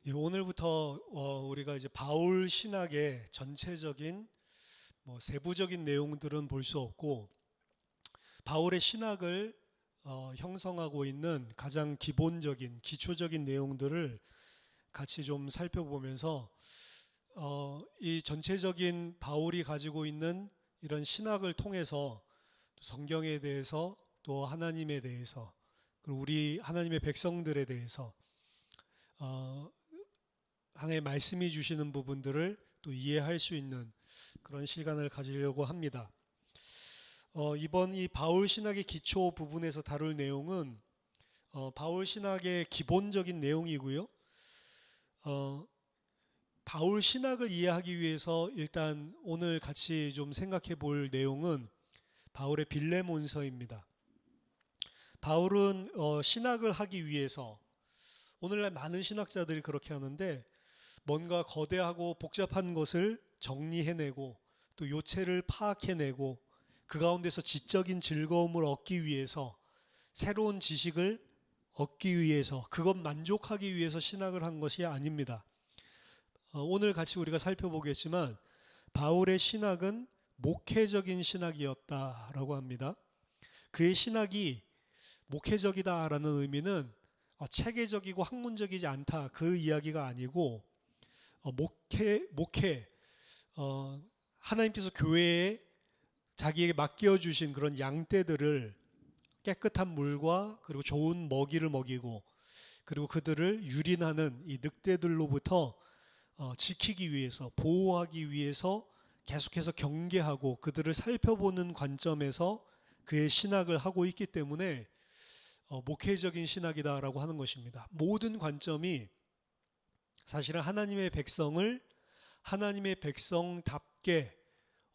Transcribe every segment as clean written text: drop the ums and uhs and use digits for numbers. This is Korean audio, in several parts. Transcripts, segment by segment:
예, 오늘부터 우리가 이제 바울 신학의 전체적인 세부적인 내용들은 볼 수 없고 바울의 신학을 형성하고 있는 가장 기본적인 기초적인 내용들을 같이 좀 살펴보면서 이 전체적인 바울이 가지고 있는 이런 신학을 통해서 성경에 대해서 또 하나님에 대해서 그리고 우리 하나님의 백성들에 대해서 하나님의 말씀이 주시는 부분들을 또 이해할 수 있는 그런 시간을 가지려고 합니다. 이번 이 바울 신학의 기초 부분에서 다룰 내용은 바울 신학의 기본적인 내용이고요. 바울 신학을 이해하기 위해서 일단 오늘 같이 좀 생각해 볼 내용은 바울의 빌레몬서입니다. 바울은 신학을 하기 위해서 오늘날 많은 신학자들이 그렇게 하는데 뭔가 거대하고 복잡한 것을 정리해내고 또 요체를 파악해내고 그 가운데서 지적인 즐거움을 얻기 위해서 새로운 지식을 얻기 위해서 그것 만족하기 위해서 신학을 한 것이 아닙니다. 오늘 같이 우리가 살펴보겠지만 바울의 신학은 목회적인 신학이었다라고 합니다. 그의 신학이 목회적이다라는 의미는 체계적이고 학문적이지 않다 그 이야기가 아니고 하나님께서 교회에 자기에게 맡겨주신 그런 양떼들을 깨끗한 물과 그리고 좋은 먹이를 먹이고 그리고 그들을 유린하는 이 늑대들로부터 지키기 위해서 보호하기 위해서 계속해서 경계하고 그들을 살펴보는 관점에서 그의 신학을 하고 있기 때문에 목회적인 신학이다라고 하는 것입니다. 모든 관점이 사실은 하나님의 백성을 하나님의 백성답게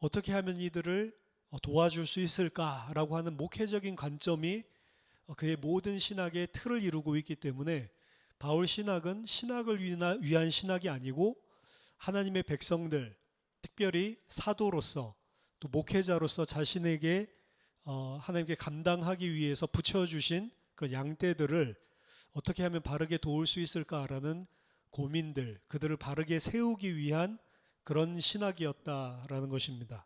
어떻게 하면 이들을 도와줄 수 있을까라고 하는 목회적인 관점이 그의 모든 신학의 틀을 이루고 있기 때문에 바울 신학은 신학을 위한 신학이 아니고 하나님의 백성들, 특별히 사도로서 또 목회자로서 자신에게 하나님께 감당하기 위해서 붙여주신 그 양떼들을 어떻게 하면 바르게 도울 수 있을까라는 고민들, 그들을 바르게 세우기 위한 그런 신학이었다라는 것입니다.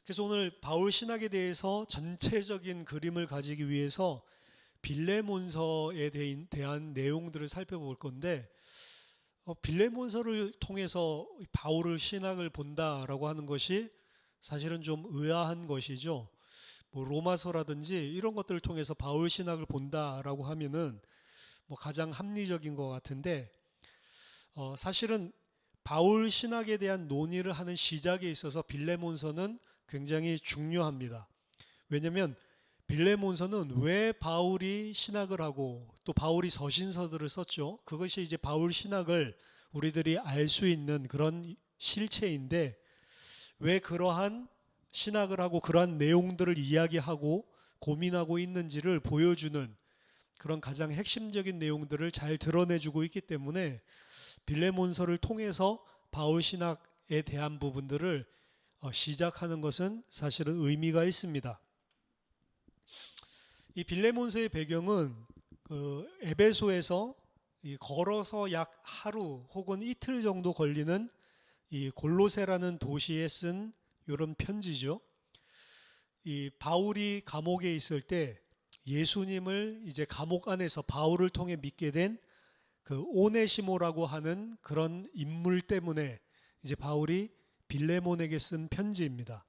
그래서 오늘 바울 신학에 대해서 전체적인 그림을 가지기 위해서 빌레몬서에 대한 내용들을 살펴볼 건데 빌레몬서를 통해서 바울의 신학을 본다라고 하는 것이 사실은 좀 의아한 것이죠. 로마서라든지 이런 것들을 통해서 바울 신학을 본다라고 하면은 가장 합리적인 것 같은데 사실은 바울 신학에 대한 논의를 하는 시작에 있어서 빌레몬서는 굉장히 중요합니다. 왜냐하면 빌레몬서는 왜 바울이 신학을 하고 또 바울이 서신서들을 썼죠. 그것이 이제 바울 신학을 우리들이 알 수 있는 그런 실체인데 왜 그러한 신학을 하고 그러한 내용들을 이야기하고 고민하고 있는지를 보여주는 그런 가장 핵심적인 내용들을 잘 드러내주고 있기 때문에 빌레몬서를 통해서 바울 신학에 대한 부분들을 시작하는 것은 사실은 의미가 있습니다. 이 빌레몬서의 배경은 에베소에서 걸어서 약 하루 혹은 이틀 정도 걸리는 이 골로새라는 도시에 쓴 이런 편지죠. 이 바울이 감옥에 있을 때 예수님을 이제 감옥 안에서 바울을 통해 믿게 된 그 오네시모라고 하는 그런 인물 때문에 이제 바울이 빌레몬에게 쓴 편지입니다.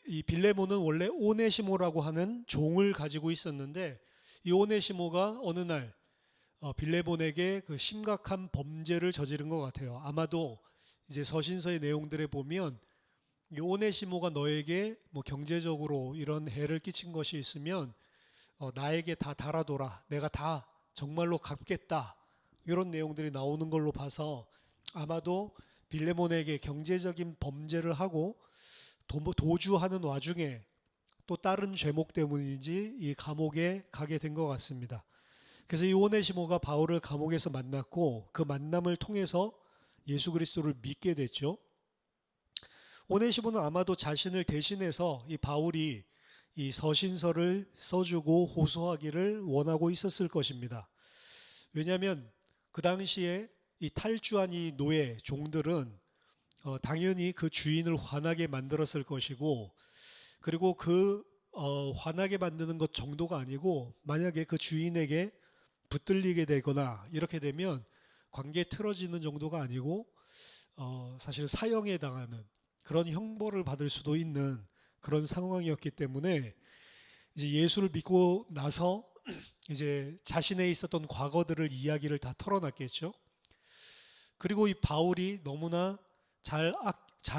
이 빌레몬은 원래 오네시모라고 하는 종을 가지고 있었는데 이 오네시모가 어느 날 빌레몬에게 그 심각한 범죄를 저지른 것 같아요. 아마도 이제 서신서의 내용들에 보면 이 오네시모가 너에게 경제적으로 이런 해를 끼친 것이 있으면 나에게 다 달아둬라. 내가 다 정말로 갚겠다. 이런 내용들이 나오는 걸로 봐서 아마도 빌레몬에게 경제적인 범죄를 하고 도주하는 와중에 또 다른 죄목 때문인지 이 감옥에 가게 된 것 같습니다. 그래서 이 오네시모가 바울을 감옥에서 만났고 그 만남을 통해서 예수 그리스도를 믿게 됐죠. 오네시모는 아마도 자신을 대신해서 이 바울이 이 서신서를 써주고 호소하기를 원하고 있었을 것입니다. 왜냐하면 그 당시에 이 탈주한 이 노예 종들은 당연히 그 주인을 화나게 만들었을 것이고, 그리고 화나게 만드는 것 정도가 아니고, 만약에 그 주인에게 붙들리게 되거나 이렇게 되면 관계 틀어지는 정도가 아니고 사실 사형에 당하는 그런 형벌을 받을 수도 있는 그런 상황이었기 때문에, 이제 예수를 믿고 나서 이제 자신에 있었던 과거들을 이야기를 다 털어놨겠죠. 그리고 이 바울이 너무나 잘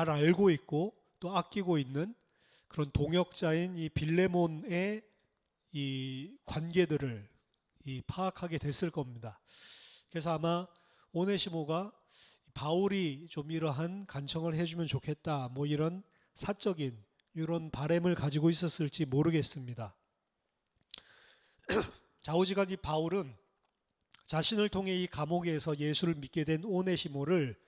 알고 있고 또 아끼고 있는 그런 동역자인 이 빌레몬의 이 관계들을 파악하게 됐을 겁니다. 그래서 아마 오네시모가 바울이 좀 이러한 간청을 해주면 좋겠다, 뭐 이런 사적인 이런 바램을 가지고 있었을지 모르겠습니다. 좌우지간 이 바울은 자신을 통해 이 감옥에서 예수를 믿게 된 오네시모를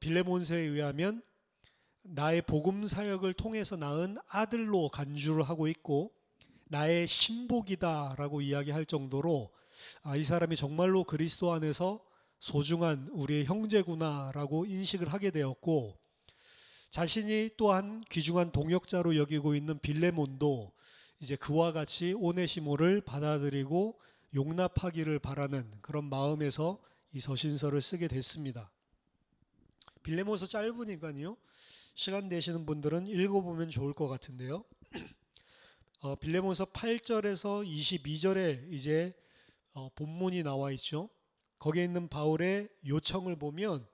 빌레몬서에 의하면 나의 복음 사역을 통해서 낳은 아들로 간주를 하고 있고, 나의 신복이다라고 이야기할 정도로 이 사람이 정말로 그리스도 안에서 소중한 우리의 형제구나라고 인식을 하게 되었고, 자신이 또한 귀중한 동역자로 여기고 있는 빌레몬도 이제 그와 같이 오네시모를 받아들이고 용납하기를 바라는 그런 마음에서 이 서신서를 쓰게 됐습니다. 빌레몬서 짧으니까요, 시간 되시는 분들은 읽어보면 좋을 것 같은데요. 빌레몬서 8절에서 22절에 이제 본문이 나와 있죠. 거기에 있는 바울의 요청을 보면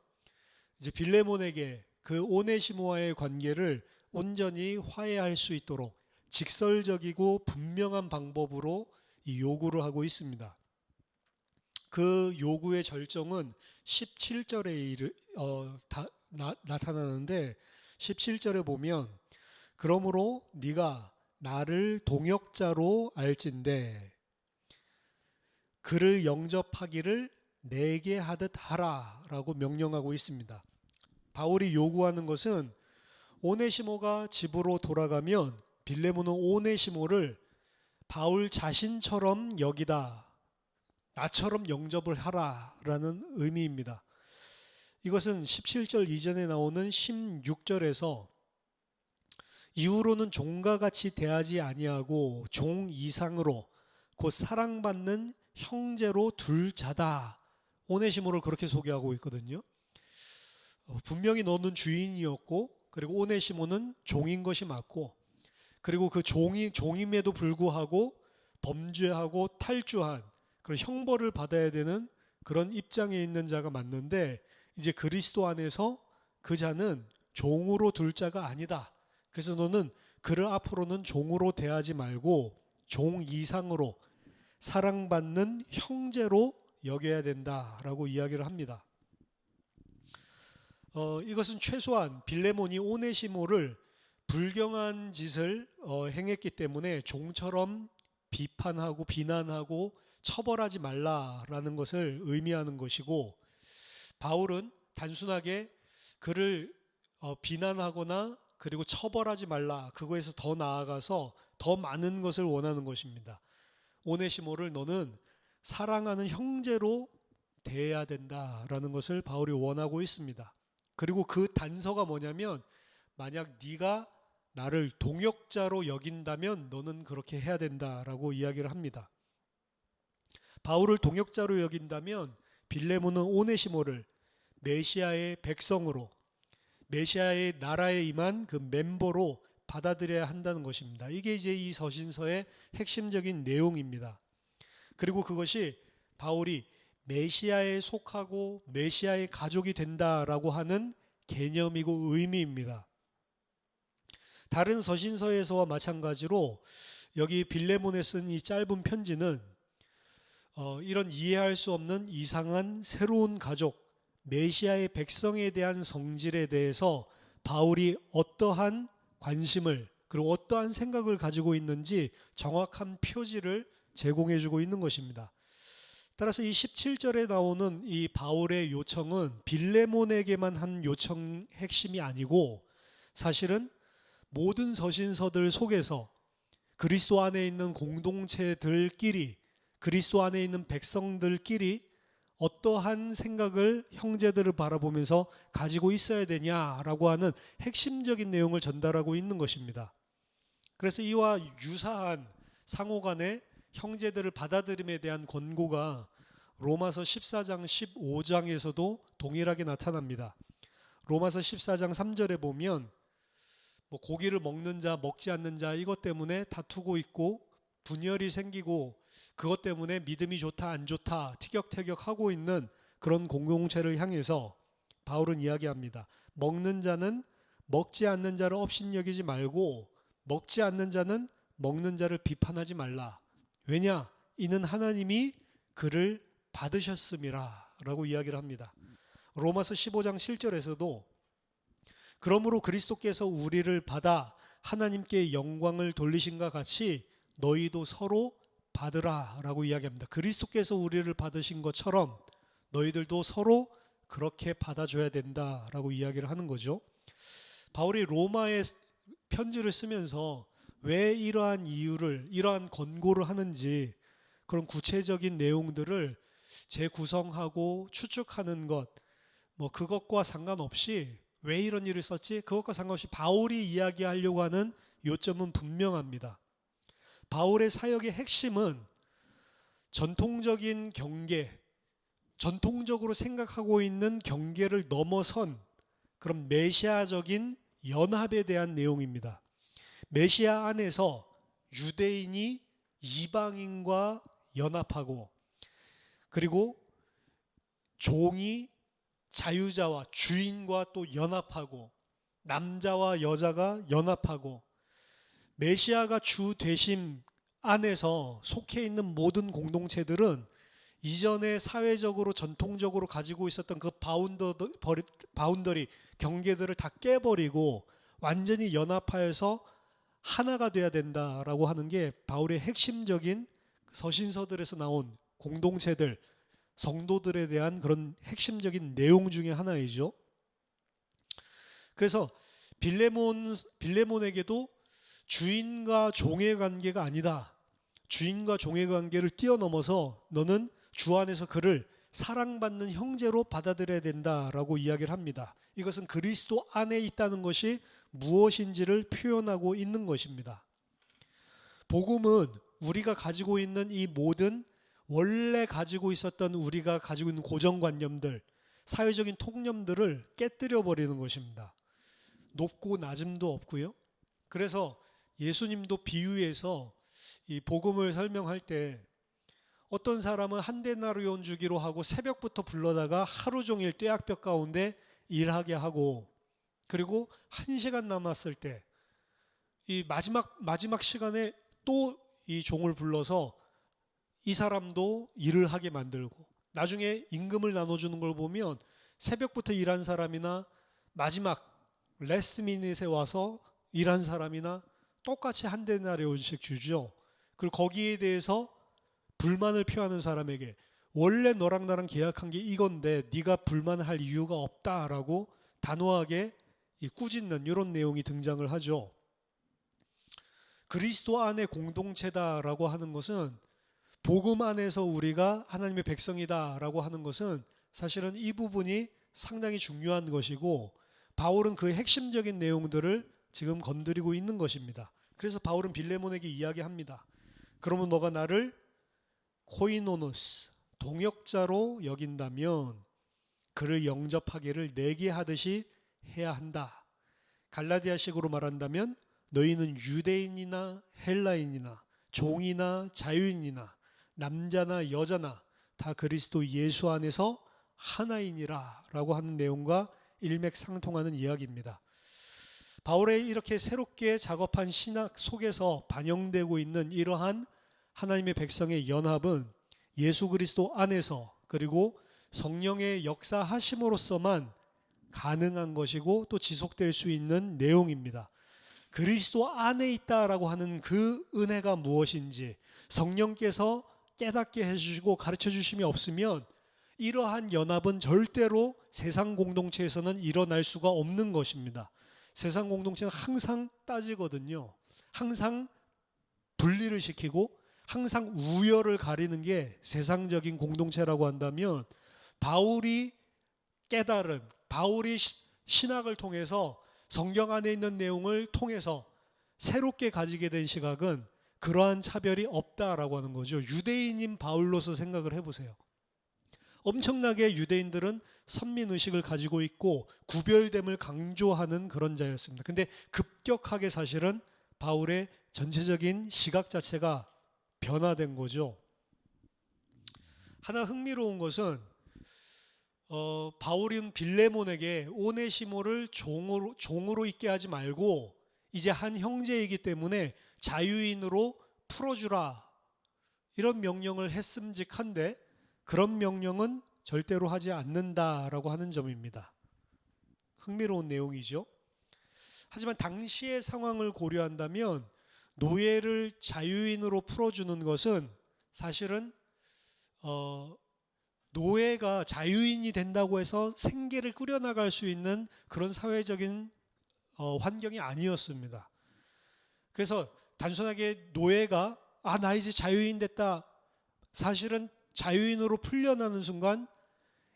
이제 빌레몬에게 그 오네시모와의 관계를 온전히 화해할 수 있도록 직설적이고 분명한 방법으로 이 요구를 하고 있습니다. 그 요구의 절정은 17절에 나타나는데, 17절에 보면 그러므로 네가 나를 동역자로 알진대 그를 영접하기를 내게 하듯 하라라고 명령하고 있습니다. 바울이 요구하는 것은 오네시모가 집으로 돌아가면 빌레몬은 오네시모를 바울 자신처럼 여기다, 나처럼 영접을 하라라는 의미입니다. 이것은 17절 이전에 나오는 16절에서 이후로는 종과 같이 대하지 아니하고 종 이상으로 곧 사랑받는 형제로 둘 자다, 오네시모를 그렇게 소개하고 있거든요. 분명히 너는 주인이었고, 그리고 오네시모는 종인 것이 맞고, 그리고 그 종임에도 불구하고 범죄하고 탈주한 그런 형벌을 받아야 되는 그런 입장에 있는 자가 맞는데, 이제 그리스도 안에서 그 자는 종으로 둘 자가 아니다. 그래서 너는 그를 앞으로는 종으로 대하지 말고 종 이상으로 사랑받는 형제로 여겨야 된다라고 이야기를 합니다. 이것은 최소한 빌레몬이 오네시모를 불경한 짓을 행했기 때문에 종처럼 비판하고 비난하고 처벌하지 말라라는 것을 의미하는 것이고, 바울은 단순하게 그를 비난하거나 그리고 처벌하지 말라, 그거에서 더 나아가서 더 많은 것을 원하는 것입니다. 오네시모를 너는 사랑하는 형제로 대해야 된다라는 것을 바울이 원하고 있습니다. 그리고 그 단서가 뭐냐면, 만약 네가 나를 동역자로 여긴다면 너는 그렇게 해야 된다라고 이야기를 합니다. 바울을 동역자로 여긴다면 빌레몬은 오네시모를 메시아의 백성으로, 메시아의 나라에 임한 그 멤버로 받아들여야 한다는 것입니다. 이게 이제 이 서신서의 핵심적인 내용입니다. 그리고 그것이 바울이 메시아에 속하고 메시아의 가족이 된다라고 하는 개념이고 의미입니다. 다른 서신서에서와 마찬가지로 여기 빌레몬에 쓴 이 짧은 편지는 이런 이해할 수 없는 이상한 새로운 가족, 메시아의 백성에 대한 성질에 대해서 바울이 어떠한 관심을 그리고 어떠한 생각을 가지고 있는지 정확한 표지를 제공해주고 있는 것입니다. 따라서 이 17절에 나오는 이 바울의 요청은 빌레몬에게만 한 요청 핵심이 아니고, 사실은 모든 서신서들 속에서 그리스도 안에 있는 공동체들끼리 그리스도 안에 있는 백성들끼리 어떠한 생각을 형제들을 바라보면서 가지고 있어야 되냐라고 하는 핵심적인 내용을 전달하고 있는 것입니다. 그래서 이와 유사한 상호 간의 형제들을 받아들임에 대한 권고가 로마서 14장 15장에서도 동일하게 나타납니다. 로마서 14장 3절에 보면 고기를 먹는 자 먹지 않는 자 이것 때문에 다투고 있고 분열이 생기고 그것 때문에 믿음이 좋다 안 좋다 티격태격하고 있는 그런 공동체를 향해서 바울은 이야기합니다. 먹는 자는 먹지 않는 자를 업신여기지 말고 먹지 않는 자는 먹는 자를 비판하지 말라. 왜냐? 이는 하나님이 그를 받으셨음이라 라고 이야기를 합니다. 로마서 15장 7절에서도 그러므로 그리스도께서 우리를 받아 하나님께 영광을 돌리신과 같이 너희도 서로 받으라 라고 이야기합니다. 그리스도께서 우리를 받으신 것처럼 너희들도 서로 그렇게 받아줘야 된다라고 이야기를 하는 거죠. 바울이 로마에 편지를 쓰면서 왜 이러한 이유를, 이러한 권고를 하는지 그런 구체적인 내용들을 재구성하고 추측하는 것, 그것과 상관없이 왜 이런 일을 썼지? 그것과 상관없이 바울이 이야기하려고 하는 요점은 분명합니다. 바울의 사역의 핵심은 전통적인 경계, 전통적으로 생각하고 있는 경계를 넘어선 그런 메시아적인 연합에 대한 내용입니다. 메시아 안에서 유대인이 이방인과 연합하고 그리고 종이 자유자와 주인과 또 연합하고 남자와 여자가 연합하고 메시아가 주 되심 안에서 속해 있는 모든 공동체들은 이전에 사회적으로 전통적으로 가지고 있었던 그 바운더리 경계들을 다 깨버리고 완전히 연합하여서 하나가 돼야 된다라고 하는 게 바울의 핵심적인 서신서들에서 나온 공동체들, 성도들에 대한 그런 핵심적인 내용 중에 하나이죠. 그래서 빌레몬에게도 주인과 종의 관계가 아니다. 주인과 종의 관계를 뛰어넘어서 너는 주 안에서 그를 사랑받는 형제로 받아들여야 된다라고 이야기를 합니다. 이것은 그리스도 안에 있다는 것이 무엇인지를 표현하고 있는 것입니다. 복음은 우리가 가지고 있는 이 모든 원래 가지고 있었던 우리가 가지고 있는 고정관념들, 사회적인 통념들을 깨뜨려 버리는 것입니다. 높고 낮음도 없고요. 그래서 예수님도 비유해서 이 복음을 설명할 때 어떤 사람은 한 데나리온 주기로 하고 새벽부터 불러다가 하루 종일 떼약볕 가운데 일하게 하고 그리고 1시간 남았을 때 이 마지막 시간에 또 이 종을 불러서 이 사람도 일을 하게 만들고 나중에 임금을 나눠주는 걸 보면 새벽부터 일한 사람이나 마지막 레스트 미닛에 와서 일한 사람이나 똑같이 한 데나리온씩 주죠. 그리고 거기에 대해서 불만을 표하는 사람에게 원래 너랑 나랑 계약한 게 이건데 네가 불만할 이유가 없다라고 단호하게 꾸짖는 이런 내용이 등장을 하죠. 그리스도 안의 공동체다라고 하는 것은 복음 안에서 우리가 하나님의 백성이다라고 하는 것은 사실은 이 부분이 상당히 중요한 것이고 바울은 그 핵심적인 내용들을 지금 건드리고 있는 것입니다. 그래서 바울은 빌레몬에게 이야기합니다. 그러면 너가 나를 코이노노스, 동역자로 여긴다면 그를 영접하기를 내게 하듯이 해야 한다. 갈라디아식으로 말한다면 너희는 유대인이나 헬라인이나 종이나 자유인이나 남자나 여자나 다 그리스도 예수 안에서 하나이니라 라고 하는 내용과 일맥상통하는 이야기입니다. 바울의 이렇게 새롭게 작업한 신학 속에서 반영되고 있는 이러한 하나님의 백성의 연합은 예수 그리스도 안에서 그리고 성령의 역사하심으로서만 가능한 것이고 또 지속될 수 있는 내용입니다. 그리스도 안에 있다라고 하는 그 은혜가 무엇인지 성령께서 깨닫게 해주시고 가르쳐 주심이 없으면 이러한 연합은 절대로 세상 공동체에서는 일어날 수가 없는 것입니다. 세상 공동체는 항상 따지거든요. 항상 분리를 시키고 항상 우열을 가리는 게 세상적인 공동체라고 한다면 바울이 깨달은, 바울이 신학을 통해서 성경 안에 있는 내용을 통해서 새롭게 가지게 된 시각은 그러한 차별이 없다라고 하는 거죠. 유대인인 바울로서 생각을 해보세요. 엄청나게 유대인들은 선민의식을 가지고 있고 구별됨을 강조하는 그런 자였습니다. 근데 급격하게 사실은 바울의 전체적인 시각 자체가 변화된 거죠. 하나 흥미로운 것은 바울은 빌레몬에게 오네시모를 종으로 있게 하지 말고 이제 한 형제이기 때문에 자유인으로 풀어주라, 이런 명령을 했음직한데 그런 명령은 절대로 하지 않는다라고 하는 점입니다. 흥미로운 내용이죠. 하지만 당시의 상황을 고려한다면 노예를 자유인으로 풀어주는 것은 사실은 노예가 자유인이 된다고 해서 생계를 꾸려나갈 수 있는 그런 사회적인 환경이 아니었습니다. 그래서 단순하게 노예가 나 이제 자유인 됐다, 사실은 자유인으로 풀려나는 순간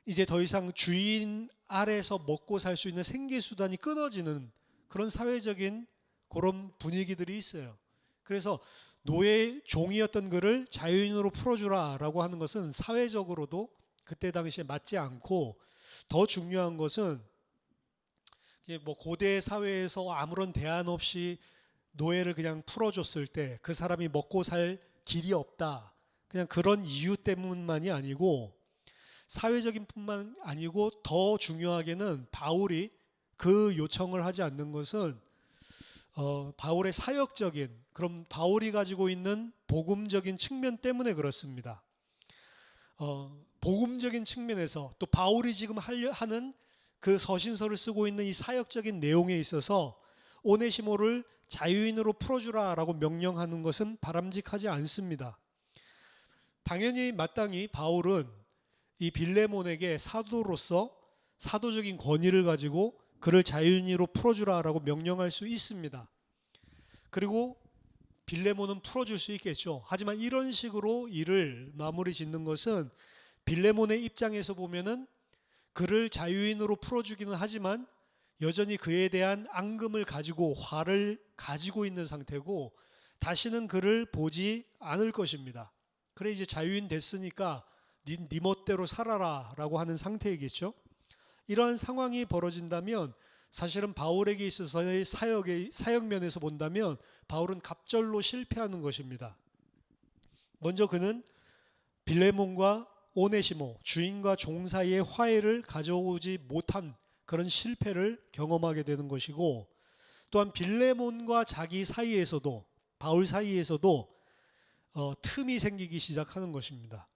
이제 더 이상 주인 아래서 먹고 살 수 있는 생계수단이 끊어지는 그런 사회적인 그런 분위기들이 있어요. 그래서 노예 종이었던 그를 자유인으로 풀어주라라고 하는 것은 사회적으로도 그때 당시에 맞지 않고, 더 중요한 것은 고대 사회에서 아무런 대안 없이 노예를 그냥 풀어줬을 때 그 사람이 먹고 살 길이 없다, 그냥 그런 이유 때문만이 아니고, 사회적인 뿐만 아니고 더 중요하게는 바울이 그 요청을 하지 않는 것은 바울의 사역적인, 그럼 바울이 가지고 있는 복음적인 측면 때문에 그렇습니다. 복음적인 측면에서 또 바울이 지금 하는 그 서신서를 쓰고 있는 이 사역적인 내용에 있어서 오네시모를 자유인으로 풀어주라라고 명령하는 것은 바람직하지 않습니다. 당연히 마땅히 바울은 이 빌레몬에게 사도로서 사도적인 권위를 가지고 그를 자유인으로 풀어주라라고 명령할 수 있습니다. 그리고 빌레몬은 풀어줄 수 있겠죠. 하지만 이런 식으로 일을 마무리 짓는 것은 빌레몬의 입장에서 보면은 그를 자유인으로 풀어주기는 하지만 여전히 그에 대한 앙금을 가지고 화를 가지고 있는 상태고 다시는 그를 보지 않을 것입니다. 그래 이제 자유인 됐으니까 네 멋대로 살아라 라고 하는 상태이겠죠. 이러한 상황이 벌어진다면 사실은 바울에게 있어서의 사역면에서 본다면 바울은 갑절로 실패하는 것입니다. 먼저 그는 빌레몬과 오네시모, 주인과 종 사이의 화해를 가져오지 못한 그런 실패를 경험하게 되는 것이고, 또한 빌레몬과 자기 사이에서도, 바울 사이에서도 틈이 생기기 시작하는 것입니다.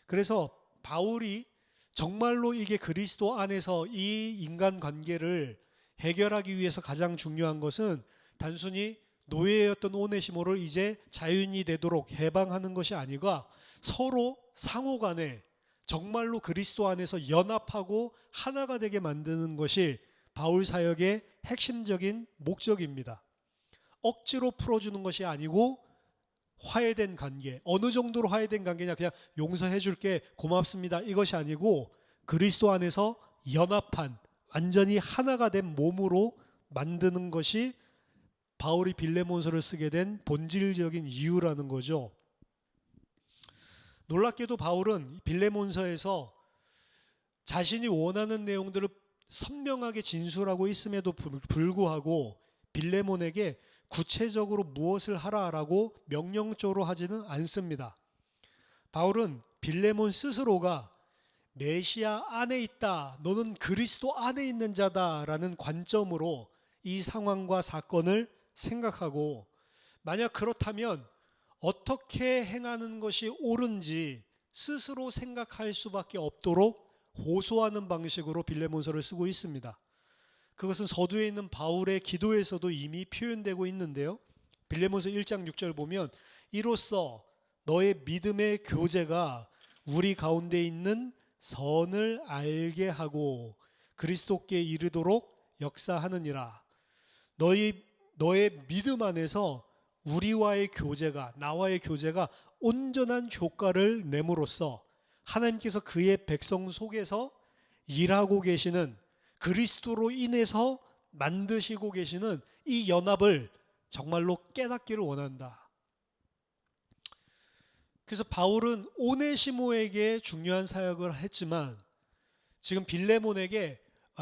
그래서 바울이 정말로 이게 그리스도 안에서 이 인간관계를 해결하기 위해서 가장 중요한 것은 단순히 노예였던 오네시모를 이제 자유인이 되도록 해방하는 것이 아니라 서로 상호간에 정말로 그리스도 안에서 연합하고 하나가 되게 만드는 것이 바울 사역의 핵심적인 목적입니다. 억지로 풀어주는 것이 아니고 화해된 관계, 어느 정도로 화해된 관계냐, 그냥 용서해 줄게 고맙습니다 이것이 아니고 그리스도 안에서 연합한 완전히 하나가 된 몸으로 만드는 것이 바울이 빌레몬서를 쓰게 된 본질적인 이유라는 거죠. 놀랍게도 바울은 빌레몬서에서 자신이 원하는 내용들을 선명하게 진술하고 있음에도 불구하고 빌레몬에게 구체적으로 무엇을 하라라고 명령적으로 하지는 않습니다. 바울은 빌레몬 스스로가 메시아 안에 있다, 너는 그리스도 안에 있는 자다라는 관점으로 이 상황과 사건을 생각하고, 만약 그렇다면 어떻게 행하는 것이 옳은지 스스로 생각할 수밖에 없도록 호소하는 방식으로 빌레몬서를 쓰고 있습니다. 그것은 서두에 있는 바울의 기도에서도 이미 표현되고 있는데요. 빌레몬서 1장 6절 보면 이로써 너의 믿음의 교제가 우리 가운데 있는 선을 알게 하고 그리스도께 이르도록 역사하느니라. 너의 믿음 안에서 우리와의 교제가, 나와의 교제가 온전한 효과를 내므로써 하나님께서 그의 백성 속에서 일하고 계시는, 그리스도로 인해서 만드시고 계시는 이 연합을 정말로 깨닫기를 원한다. 그래서 바울은 오네시모에게 중요한 사역을 했지만 지금 빌레몬에게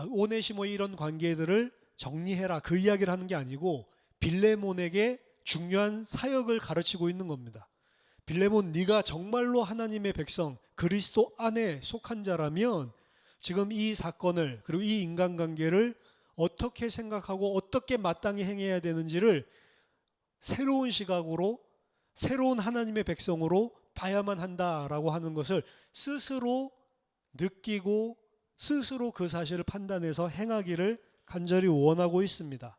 오네시모의 이런 관계들을 정리해라, 그 이야기를 하는 게 아니고 빌레몬에게 중요한 사역을 가르치고 있는 겁니다. 빌레몬, 네가 정말로 하나님의 백성, 그리스도 안에 속한 자라면 지금 이 사건을, 그리고 이 인간관계를 어떻게 생각하고 어떻게 마땅히 행해야 되는지를 새로운 시각으로, 새로운 하나님의 백성으로 봐야만 한다라고 하는 것을 스스로 느끼고 스스로 그 사실을 판단해서 행하기를 간절히 원하고 있습니다.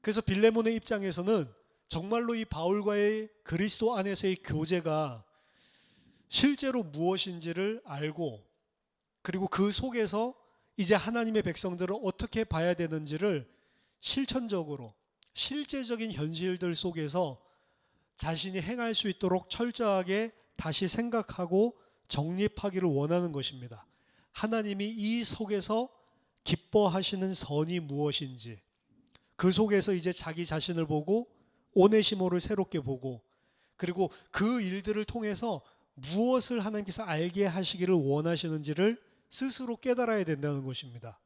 그래서 빌레몬의 입장에서는 정말로 이 바울과의 그리스도 안에서의 교제가 실제로 무엇인지를 알고, 그리고 그 속에서 이제 하나님의 백성들을 어떻게 봐야 되는지를 실천적으로, 실제적인 현실들 속에서 자신이 행할 수 있도록 철저하게 다시 생각하고 정립하기를 원하는 것입니다. 하나님이 이 속에서 기뻐하시는 선이 무엇인지, 그 속에서 이제 자기 자신을 보고 오네시모를 새롭게 보고, 그리고 그 일들을 통해서 무엇을 하나님께서 알게 하시기를 원하시는지를 스스로 깨달아야 된다는 것입니다.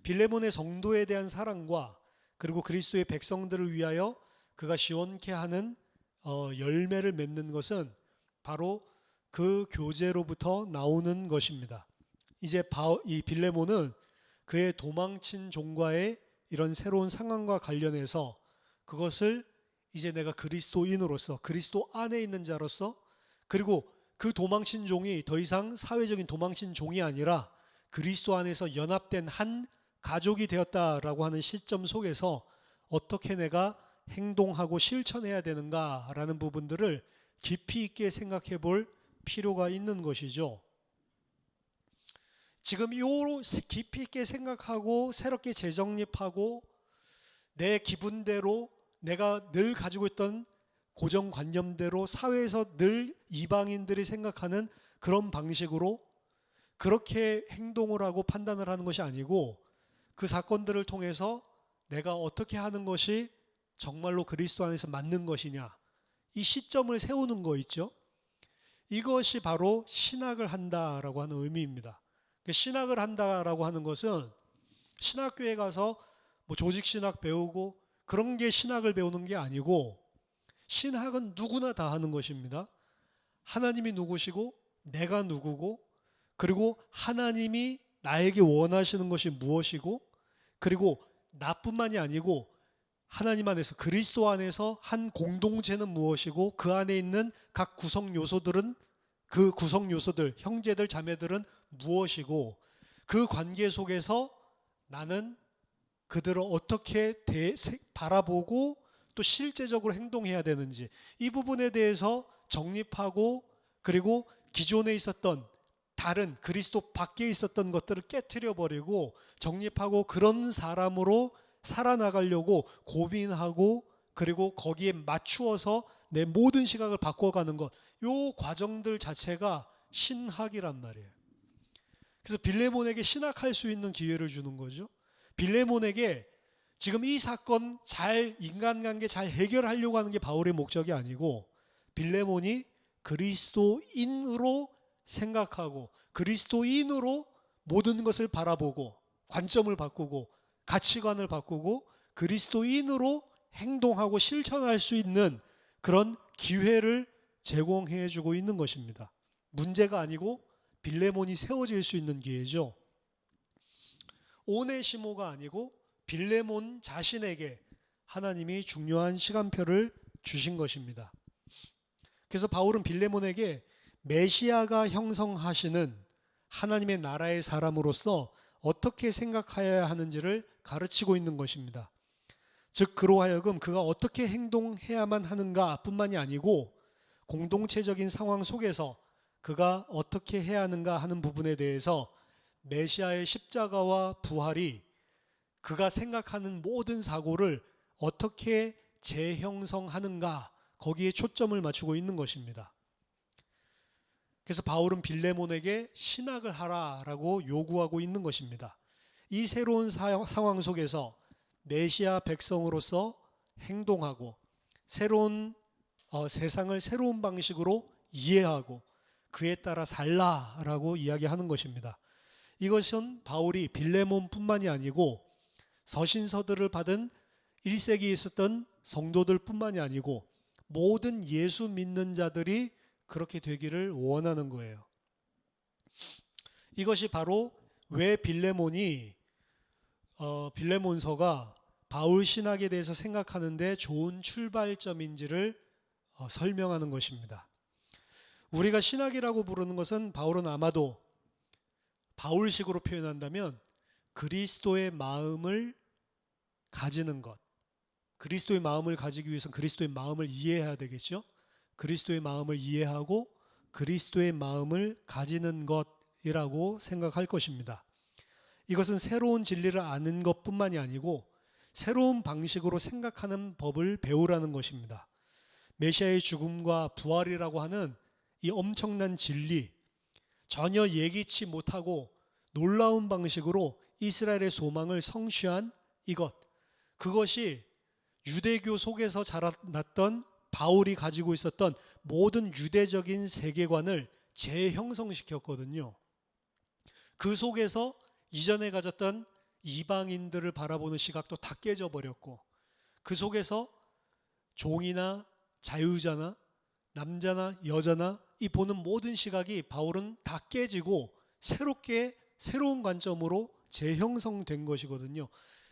빌레몬의 성도에 대한 사랑과 그리고 그리스도의 백성들을 위하여 그가 시원케 하는 열매를 맺는 것은 바로 그 교제로부터 나오는 것입니다. 이제 이 빌레몬은 그의 도망친 종과의 이런 새로운 상황과 관련해서 그것을 이제 내가 그리스도인으로서, 그리스도 안에 있는 자로서, 그리고 그 도망친 종이 더 이상 사회적인 도망친 종이 아니라 그리스도 안에서 연합된 한 가족이 되었다라고 하는 시점 속에서 어떻게 내가 행동하고 실천해야 되는가라는 부분들을 깊이 있게 생각해 볼 필요가 있는 것이죠. 지금 이 깊이 있게 생각하고 새롭게 재정립하고 내 기분대로, 내가 늘 가지고 있던 고정관념대로 사회에서 늘 이방인들이 생각하는 그런 방식으로 그렇게 행동을 하고 판단을 하는 것이 아니고, 그 사건들을 통해서 내가 어떻게 하는 것이 정말로 그리스도 안에서 맞는 것이냐, 이 시점을 세우는 거 있죠. 이것이 바로 신학을 한다라고 하는 의미입니다. 신학을 한다라고 하는 것은 신학교에 가서 뭐 조직신학 배우고 그런 게 신학을 배우는 게 아니고, 신학은 누구나 다 하는 것입니다. 하나님이 누구시고 내가 누구고, 그리고 하나님이 나에게 원하시는 것이 무엇이고, 그리고 나뿐만이 아니고 하나님 안에서, 그리스도 안에서 한 공동체는 무엇이고, 그 안에 있는 각 구성 요소들은, 그 구성 요소들, 형제들 자매들은 무엇이고, 그 관계 속에서 나는 그들을 어떻게 바라보고 또 실제적으로 행동해야 되는지, 이 부분에 대해서 정립하고, 그리고 기존에 있었던 다른 그리스도 밖에 있었던 것들을 깨트려 버리고 정립하고 그런 사람으로 살아나가려고 고민하고, 그리고 거기에 맞추어서 내 모든 시각을 바꿔가는 것, 이 과정들 자체가 신학이란 말이에요. 그래서 빌레몬에게 신학할 수 있는 기회를 주는 거죠. 빌레몬에게 지금 이 사건 잘, 인간관계 잘 해결하려고 하는 게 바울의 목적이 아니고, 빌레몬이 그리스도인으로 생각하고 그리스도인으로 모든 것을 바라보고 관점을 바꾸고 가치관을 바꾸고 그리스도인으로 행동하고 실천할 수 있는 그런 기회를 제공해 주고 있는 것입니다. 문제가 아니고 빌레몬이 세워질 수 있는 기회죠. 오네시모가 아니고 빌레몬 자신에게 하나님이 중요한 시간표를 주신 것입니다. 그래서 바울은 빌레몬에게 메시아가 형성하시는 하나님의 나라의 사람으로서 어떻게 생각해야 하는지를 가르치고 있는 것입니다. 즉 그로 하여금 그가 어떻게 행동해야만 하는가 뿐만이 아니고 공동체적인 상황 속에서 그가 어떻게 해야 하는가 하는 부분에 대해서 메시아의 십자가와 부활이 그가 생각하는 모든 사고를 어떻게 재형성하는가, 거기에 초점을 맞추고 있는 것입니다. 그래서 바울은 빌레몬에게 신학을 하라라고 요구하고 있는 것입니다. 이 새로운 상황 속에서 메시아 백성으로서 행동하고 새로운 세상을 새로운 방식으로 이해하고 그에 따라 살라라고 이야기하는 것입니다. 이것은 바울이 빌레몬뿐만이 아니고 서신서들을 받은 1세기에 있었던 성도들뿐만이 아니고 모든 예수 믿는 자들이 그렇게 되기를 원하는 거예요. 이것이 바로 왜 빌레몬서가 바울 신학에 대해서 생각하는데 좋은 출발점인지를 설명하는 것입니다. 우리가 신학이라고 부르는 것은 바울은 아마도 바울식으로 표현한다면 그리스도의 마음을 가지는 것, 그리스도의 마음을 가지기 위해서는 그리스도의 마음을 이해해야 되겠죠. 그리스도의 마음을 이해하고 그리스도의 마음을 가지는 것이라고 생각할 것입니다. 이것은 새로운 진리를 아는 것뿐만이 아니고 새로운 방식으로 생각하는 법을 배우라는 것입니다. 메시아의 죽음과 부활이라고 하는 이 엄청난 진리, 전혀 예기치 못하고 놀라운 방식으로 이스라엘의 소망을 성취한 이것, 그것이 유대교 속에서 자라났던 바울이 가지고 있었던 모든 유대적인 세계관을 재형성시켰거든요. 그 속에서 이전에 가졌던 이방인들을 바라보는 시각도 다 깨져버렸고, 그 속에서 종이나 자유자나 남자나 여자나 이 보는 모든 시각이 바울은 다 깨지고 새로운 관점으로 재형성된 것이거든요.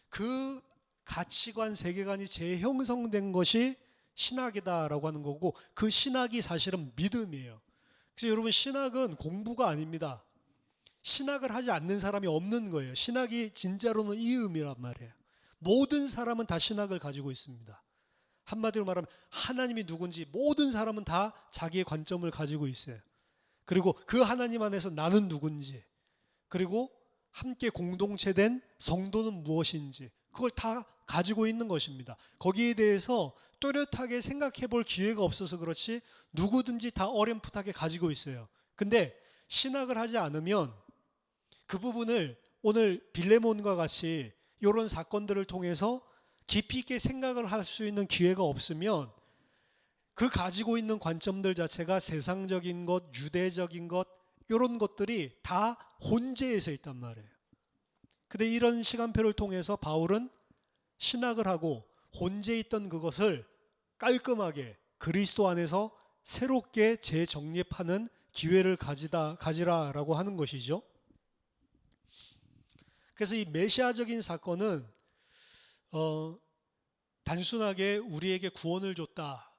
그 가치관, 세계관이 재형성된 것이 신학이다라고 하는 거고, 그 신학이 사실은 믿음이에요. 그래서 여러분, 신학은 공부가 아닙니다. 신학을 하지 않는 사람이 없는 거예요. 신학이 진짜로는 이 의미란 말이에요. 모든 사람은 다 신학을 가지고 있습니다. 한마디로 말하면 하나님이 누군지 모든 사람은 다 자기의 관점을 가지고 있어요. 그리고 그 하나님 안에서 나는 누군지, 그리고 함께 공동체된 성도는 무엇인지, 그걸 다 가지고 있는 것입니다. 거기에 대해서 뚜렷하게 생각해 볼 기회가 없어서 그렇지 누구든지 다 어렴풋하게 가지고 있어요. 근데 신학을 하지 않으면 그 부분을 오늘 빌레몬과 같이 이런 사건들을 통해서 깊이 있게 생각을 할 수 있는 기회가 없으면 그 가지고 있는 관점들 자체가 세상적인 것, 유대적인 것, 이런 것들이 다 혼재해서 있단 말이에요. 근데 이런 시간표를 통해서 바울은 신학을 하고 혼재해 있던 그것을 깔끔하게 그리스도 안에서 새롭게 재정립하는 기회를 가지라라고 하는 것이죠. 그래서 이 메시아적인 사건은 단순하게 우리에게 구원을 줬다,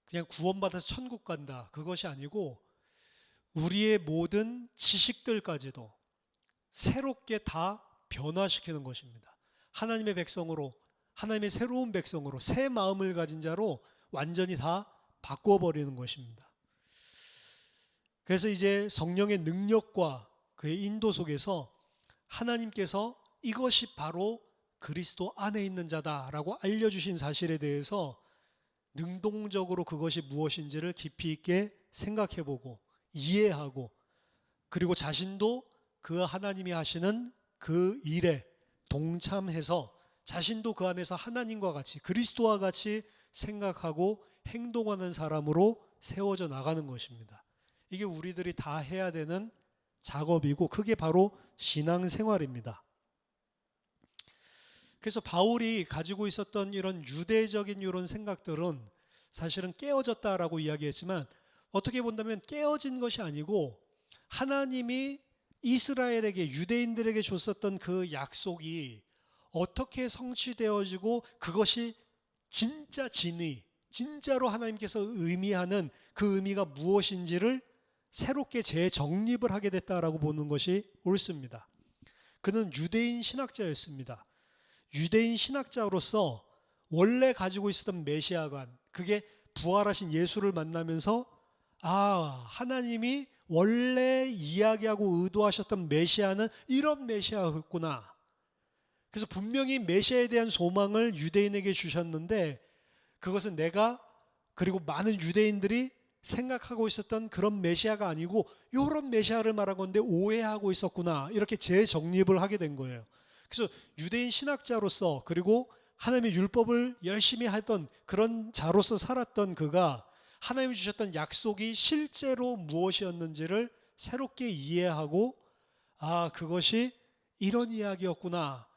그냥 구원받아서 천국 간다, 그것이 아니고 우리의 모든 지식들까지도 새롭게 다 변화시키는 것입니다. 하나님의 백성으로, 하나님의 새로운 백성으로, 새 마음을 가진 자로 완전히 다 바꿔버리는 것입니다. 그래서 이제 성령의 능력과 그의 인도 속에서 하나님께서 이것이 바로 그리스도 안에 있는 자다라고 알려주신 사실에 대해서 능동적으로 그것이 무엇인지를 깊이 있게 생각해보고 이해하고, 그리고 자신도 그 하나님이 하시는 그 일에 동참해서 자신도 그 안에서 하나님과 같이, 그리스도와 같이 생각하고 행동하는 사람으로 세워져 나가는 것입니다. 이게 우리들이 다 해야 되는 작업이고 그게 바로 신앙생활입니다. 그래서 바울이 가지고 있었던 이런 유대적인 이런 생각들은 사실은 깨어졌다라고 이야기했지만, 어떻게 본다면 깨어진 것이 아니고 하나님이 이스라엘에게, 유대인들에게 줬었던 그 약속이 어떻게 성취되어지고 그것이 진짜 진의, 진짜로 하나님께서 의미하는 그 의미가 무엇인지를 새롭게 재정립을 하게 됐다라고 보는 것이 옳습니다. 그는 유대인 신학자였습니다. 유대인 신학자로서 원래 가지고 있었던 메시아관, 그게 부활하신 예수를 만나면서 하나님이 원래 이야기하고 의도하셨던 메시아는 이런 메시아였구나. 그래서 분명히 메시아에 대한 소망을 유대인에게 주셨는데 그것은 내가 그리고 많은 유대인들이 생각하고 있었던 그런 메시아가 아니고 이런 메시아를 말한 건데 오해하고 있었구나, 이렇게 재정립을 하게 된 거예요. 그래서 유대인 신학자로서 그리고 하나님의 율법을 열심히 하던 그런 자로서 살았던 그가 하나님이 주셨던 약속이 실제로 무엇이었는지를 새롭게 이해하고, 그것이 이런 이야기였구나,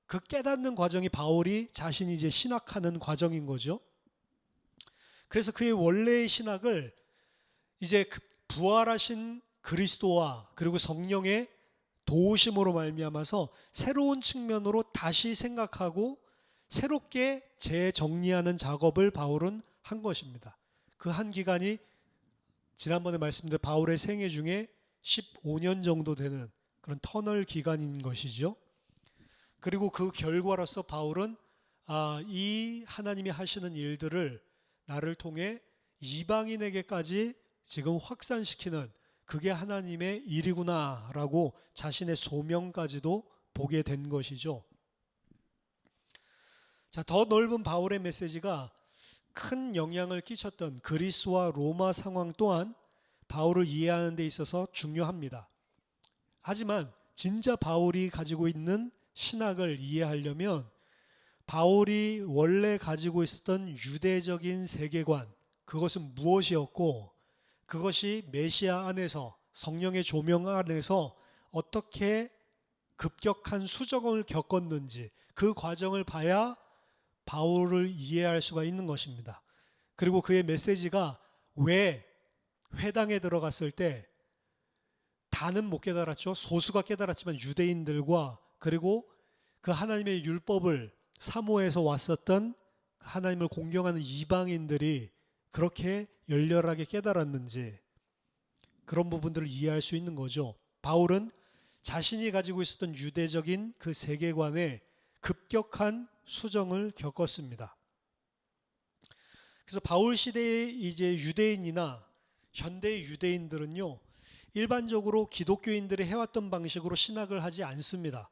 그 깨닫는 과정이 바울이 자신이 이제 신학하는 과정인 거죠. 그래서 그의 원래의 신학을 이제 부활하신 그리스도와 그리고 성령의 도우심으로 말미암아서 새로운 측면으로 다시 생각하고 새롭게 재정리하는 작업을 바울은 한 것입니다. 그 한 기간이 지난번에 말씀드린 바울의 생애 중에 15년 정도 되는 그런 터널 기간인 것이죠. 그리고 그 결과로서 바울은 이 하나님이 하시는 일들을 나를 통해 이방인에게까지 지금 확산시키는 그게 하나님의 일이구나라고 자신의 소명까지도 보게 된 것이죠. 자, 더 넓은 바울의 메시지가 큰 영향을 끼쳤던 그리스와 로마 상황 또한 바울을 이해하는 데 있어서 중요합니다. 하지만 진짜 바울이 가지고 있는 신학을 이해하려면 바울이 원래 가지고 있었던 유대적인 세계관, 그것은 무엇이었고 그것이 메시아 안에서 성령의 조명 안에서 어떻게 급격한 수정을 겪었는지 그 과정을 봐야 바울을 이해할 수가 있는 것입니다. 그리고 그의 메시지가 왜 회당에 들어갔을 때 다는 못 깨달았죠. 소수가 깨달았지만 유대인들과 그리고 그 하나님의 율법을 사모해서 왔었던 하나님을 공경하는 이방인들이 그렇게 열렬하게 깨달았는지 그런 부분들을 이해할 수 있는 거죠. 바울은 자신이 가지고 있었던 유대적인 그 세계관에 급격한 수정을 겪었습니다. 그래서 바울 시대의 이제 유대인이나 현대의 유대인들은요, 일반적으로 기독교인들이 해왔던 방식으로 신학을 하지 않습니다.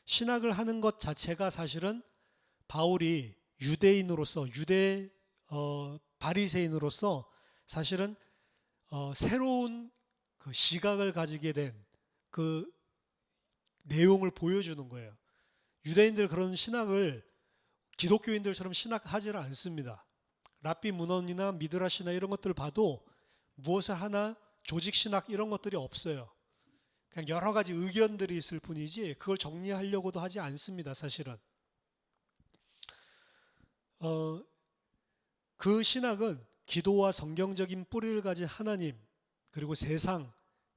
신학을 하는 것 자체가 사실은 바울이 유대인으로서 바리새인으로서 사실은 새로운 그 시각을 가지게 된 그 내용을 보여주는 거예요. 유대인들 그런 신학을 기독교인들처럼 신학하지를 않습니다. 랍비 문헌이나 미드라시나 이런 것들을 봐도 무엇을 하나 조직 신학 이런 것들이 없어요. 그냥 여러 가지 의견들이 있을 뿐이지 그걸 정리하려고도 하지 않습니다. 사실은 그 신학은 기도와 성경적인 뿌리를 가진 하나님, 그리고 세상,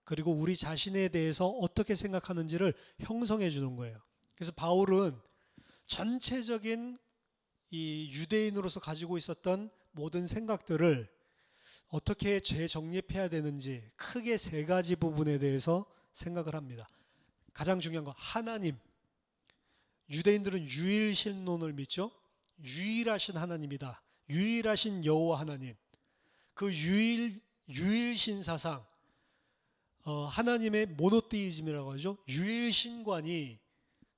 그리고 우리 자신에 대해서 어떻게 생각하는지를 형성해 주는 거예요. 그래서 바울은 전체적인 이 유대인으로서 가지고 있었던 모든 생각들을 어떻게 재정립해야 되는지 크게 세 가지 부분에 대해서 생각을 합니다. 가장 중요한 거, 하나님. 유대인들은 유일신론을 믿죠. 유일하신 하나님이다. 유일하신 여호와 하나님. 그 유일신 사상, 하나님의 모노테이즘이라고 하죠. 유일신관이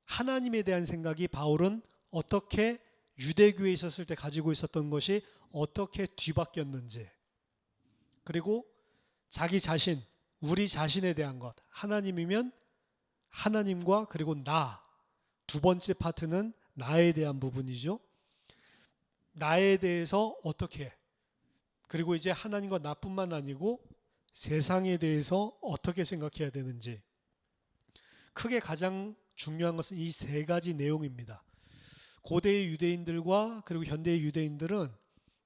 하나님에 대한 생각이 바울은 어떻게 유대교에 있었을 때 가지고 있었던 것이 어떻게 뒤바뀌었는지, 그리고 자기 자신, 우리 자신에 대한 것, 하나님이면 하나님과 그리고 나, 두 번째 파트는 나에 대한 부분이죠. 나에 대해서 어떻게, 그리고 이제 하나님과 나뿐만 아니고 세상에 대해서 어떻게 생각해야 되는지, 크게 가장 중요한 것은 이 세 가지 내용입니다. 고대의 유대인들과 그리고 현대의 유대인들은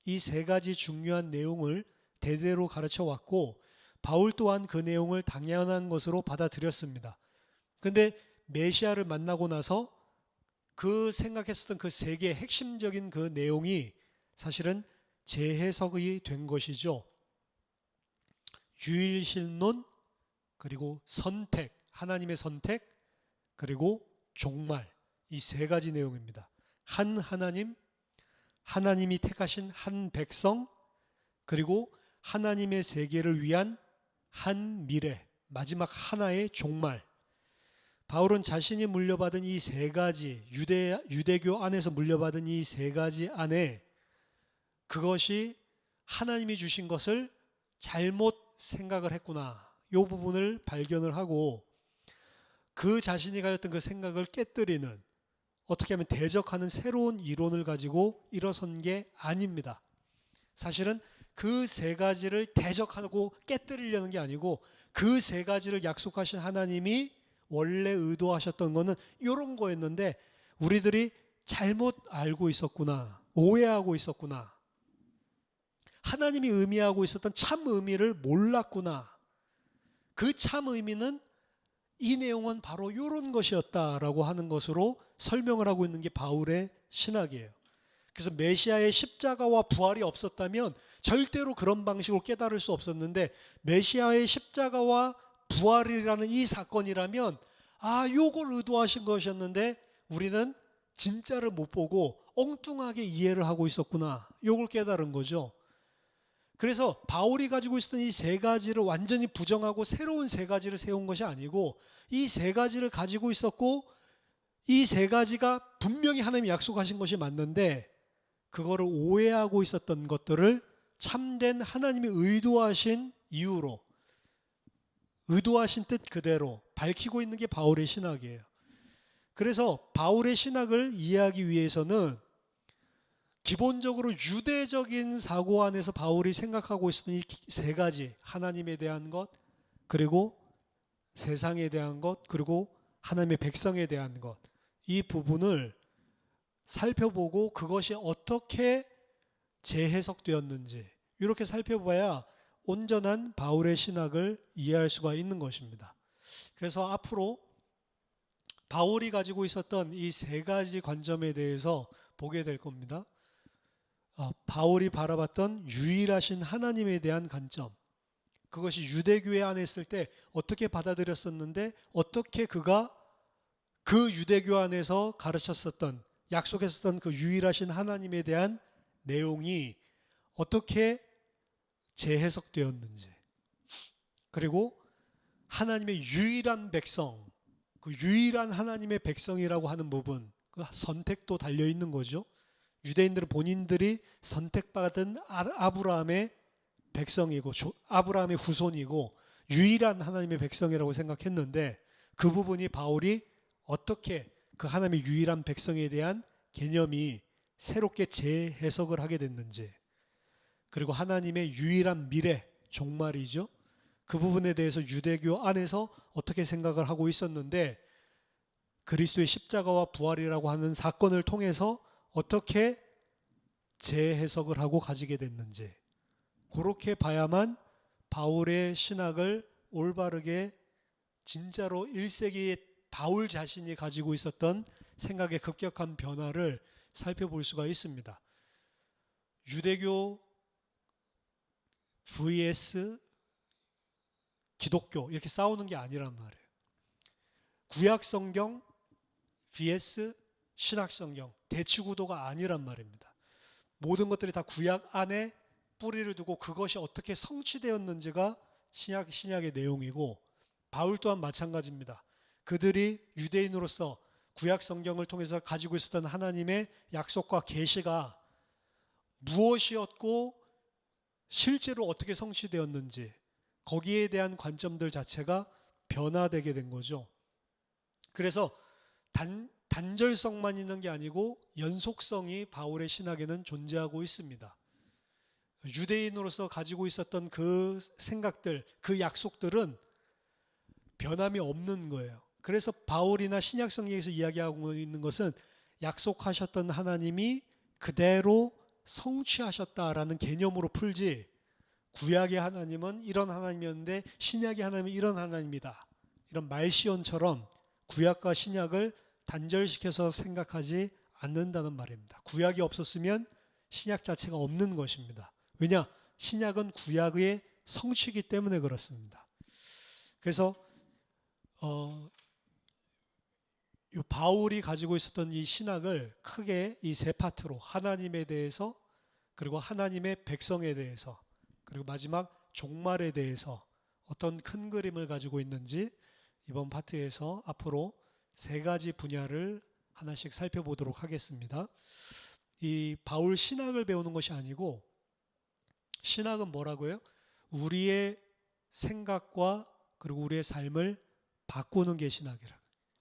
이 세 가지 중요한 내용을 대대로 가르쳐 왔고 바울 또한 그 내용을 당연한 것으로 받아들였습니다. 그런데 메시아를 만나고 나서 그 생각했었던 그 세 개의 핵심적인 그 내용이 사실은 재해석이 된 것이죠. 유일신론, 그리고 선택, 하나님의 선택, 그리고 종말, 이 세 가지 내용입니다. 한 하나님, 하나님이 택하신 한 백성, 그리고 하나님의 세계를 위한 한 미래, 마지막 하나의 종말. 바울은 자신이 물려받은 이 세 가지, 유대교 안에서 물려받은 이 세 가지 안에 그것이 하나님이 주신 것을 잘못 생각을 했구나. 이 부분을 발견을 하고 그 자신이 가졌던 그 생각을 깨뜨리는, 어떻게 하면 대적하는 새로운 이론을 가지고 일어선 게 아닙니다. 사실은 그 세 가지를 대적하고 깨뜨리려는 게 아니고 그 세 가지를 약속하신 하나님이 원래 의도하셨던 거는 이런 거였는데 우리들이 잘못 알고 있었구나. 오해하고 있었구나. 하나님이 의미하고 있었던 참 의미를 몰랐구나. 그 참 의미는 이 내용은 바로 이런 것이었다라고 하는 것으로 설명을 하고 있는 게 바울의 신학이에요. 그래서 메시아의 십자가와 부활이 없었다면 절대로 그런 방식으로 깨달을 수 없었는데 메시아의 십자가와 부활이라는 이 사건이라면 요걸 의도하신 것이었는데 우리는 진짜를 못 보고 엉뚱하게 이해를 하고 있었구나. 요걸 깨달은 거죠. 그래서 바울이 가지고 있었던 이 세 가지를 완전히 부정하고 새로운 세 가지를 세운 것이 아니고 이 세 가지를 가지고 있었고 이 세 가지가 분명히 하나님이 약속하신 것이 맞는데 그거를 오해하고 있었던 것들을 참된 하나님이 의도하신 이유로, 의도하신 뜻 그대로 밝히고 있는 게 바울의 신학이에요. 그래서 바울의 신학을 이해하기 위해서는 기본적으로 유대적인 사고 안에서 바울이 생각하고 있었던 이 세 가지, 하나님에 대한 것, 그리고 세상에 대한 것, 그리고 하나님의 백성에 대한 것, 이 부분을 살펴보고 그것이 어떻게 재해석되었는지 이렇게 살펴봐야 온전한 바울의 신학을 이해할 수가 있는 것입니다. 그래서 앞으로 바울이 가지고 있었던 이 세 가지 관점에 대해서 보게 될 겁니다. 바울이 바라봤던 유일하신 하나님에 대한 관점, 그것이 유대교회 안에 있을 때 어떻게 받아들였었는데 어떻게 그가 그 유대교 안에서 가르쳤었던, 약속했었던 그 유일하신 하나님에 대한 내용이 어떻게 재해석되었는지, 그리고 하나님의 유일한 백성, 그 유일한 하나님의 백성이라고 하는 부분, 그 선택도 달려있는 거죠. 유대인들은 본인들이 선택받은 아브라함의 백성이고 아브라함의 후손이고 유일한 하나님의 백성이라고 생각했는데 그 부분이 바울이 어떻게 그 하나님의 유일한 백성에 대한 개념이 새롭게 재해석을 하게 됐는지, 그리고 하나님의 유일한 미래, 종말이죠. 그 부분에 대해서 유대교 안에서 어떻게 생각을 하고 있었는데 그리스도의 십자가와 부활이라고 하는 사건을 통해서 어떻게 재해석을 하고 가지게 됐는지, 그렇게 봐야만 바울의 신학을 올바르게 진짜로 1세기의 바울 자신이 가지고 있었던 생각의 급격한 변화를 살펴볼 수가 있습니다. 유대교 vs 기독교 이렇게 싸우는 게 아니란 말이에요. 구약 성경 vs 신약 성경, 대치 구도가 아니란 말입니다. 모든 것들이 다 구약 안에 뿌리를 두고 그것이 어떻게 성취되었는지가 신약의 내용이고 바울 또한 마찬가지입니다. 그들이 유대인으로서 구약 성경을 통해서 가지고 있었던 하나님의 약속과 계시가 무엇이었고 실제로 어떻게 성취되었는지 거기에 대한 관점들 자체가 변화되게 된 거죠. 그래서 단절성만 있는 게 아니고 연속성이 바울의 신학에는 존재하고 있습니다. 유대인으로서 가지고 있었던 그 생각들, 그 약속들은 변함이 없는 거예요. 그래서 바울이나 신약 성경에서 이야기하고 있는 것은 약속하셨던 하나님이 그대로 성취하셨다라는 개념으로 풀지, 구약의 하나님은 이런 하나님이었는데 신약의 하나님은 이런 하나님이다, 이런 말시온처럼 구약과 신약을 단절시켜서 생각하지 않는다는 말입니다. 구약이 없었으면 신약 자체가 없는 것입니다. 왜냐? 신약은 구약의 성취이기 때문에 그렇습니다. 그래서 바울이 가지고 있었던 이 신학을 크게 이 세 파트로, 하나님에 대해서, 그리고 하나님의 백성에 대해서, 그리고 마지막 종말에 대해서 어떤 큰 그림을 가지고 있는지 이번 파트에서 앞으로 세 가지 분야를 하나씩 살펴보도록 하겠습니다. 이 바울 신학을 배우는 것이 아니고, 신학은 뭐라고요? 우리의 생각과 그리고 우리의 삶을 바꾸는 게 신학이라.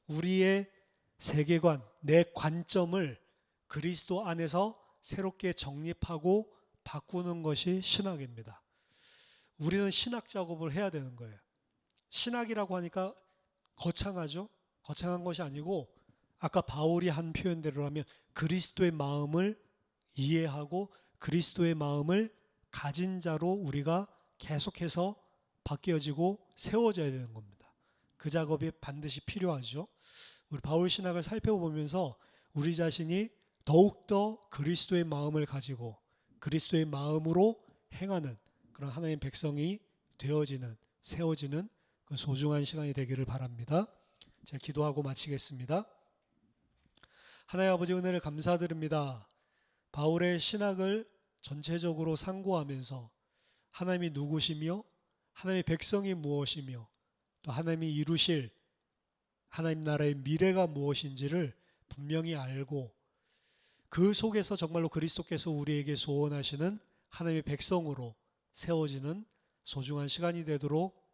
우리의 세계관, 내 관점을 그리스도 안에서 새롭게 정립하고 바꾸는 것이 신학입니다. 우리는 신학 작업을 해야 되는 거예요. 신학이라고 하니까 거창하죠? 거창한 것이 아니고 아까 바울이 한 표현대로 하면 그리스도의 마음을 이해하고 그리스도의 마음을 가진 자로 우리가 계속해서 바뀌어지고 세워져야 되는 겁니다. 그 작업이 반드시 필요하죠. 우리 바울 신학을 살펴보면서 우리 자신이 더욱더 그리스도의 마음을 가지고 그리스도의 마음으로 행하는 그런 하나님의 백성이 되어지는, 세워지는 그 소중한 시간이 되기를 바랍니다. 제가 기도하고 마치겠습니다. 하나님 아버지, 은혜를 감사드립니다. 바울의 신학을 전체적으로 상고하면서 하나님이 누구시며 하나님의 백성이 무엇이며 또 하나님이 이루실 하나님 나라의 미래가 무엇인지를 분명히 알고 그 속에서 정말로 그리스도께서 우리에게 소원하시는 하나님의 백성으로 세워지는 소중한 시간이 되도록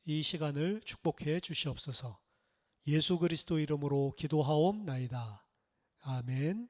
이 시간을 축복해 주시옵소서. 예수 그리스도 이름으로 기도하옵나이다. 아멘.